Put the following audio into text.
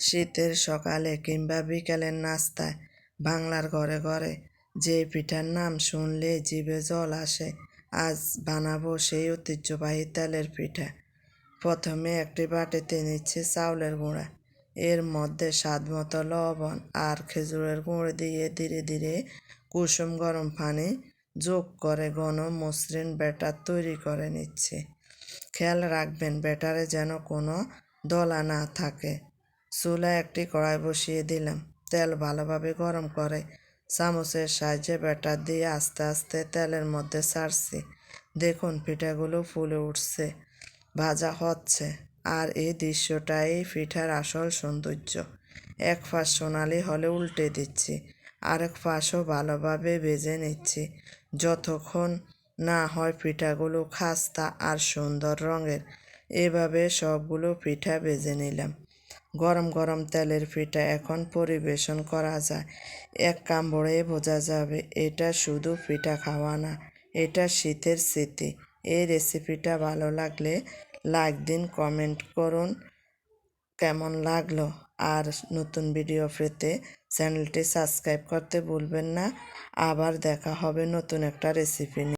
শীতের সকালে কিংবা বিকেলের নাস্তায় বাংলার ঘরে ঘরে যে পিঠার নাম শুনলে জিভে জল আসে। আজ বানাবো সেই ঐতিহ্যবাহী তেলের পিঠা। প্রথমে একটি বাটিতে নিচ্ছে চাউলের গুঁড়া, এর মধ্যে স্বাদমতো লবণ আর খেজুরের গুঁড়ো দিয়ে ধীরে ধীরে কুসুম গরম পানি যোগ করে ঘন মসৃণ ব্যাটার তৈরি করে নিচ্ছে। খেয়াল রাখবেন ব্যাটারে যেন কোনো দলা না থাকে। চুলায় একটি কড়াই বসিয়ে দিলাম, তেল ভালোভাবে গরম করে চামচের সাহায্যে ব্যাটার দিয়ে আস্তে আস্তে তেলের মধ্যে ছাড়ছি। দেখুন পিঠাগুলো ফুলে উঠছে, ভাজা হচ্ছে, আর এই দৃশ্যটাই পিঠার আসল সৌন্দর্য। এক পাশ সোনালি হলে উল্টে দিচ্ছি, আরেক পাশও ভালোভাবে ভেজে নিচ্ছি যতক্ষণ না হয় পিঠাগুলো খাস্তা আর সুন্দর রঙের। এভাবে সবগুলো পিঠা ভেজে নিলাম। গরম গরম তেলের পিঠা এখন পরিবেশন করা যায়। এক কামড়ে বোঝা যাবে এটা শুধু পিঠা খাওয়া না, এটা শীতের স্মৃতি। এই রেসিপিটা ভালো লাগলে লাইক দিন, কমেন্ট করুন কেমন লাগলো, আর নতুন ভিডিও পেতে চ্যানেলটি সাবস্ক্রাইব করতে ভুলবেন না। আবার দেখা হবে নতুন একটা রেসিপি নিয়ে।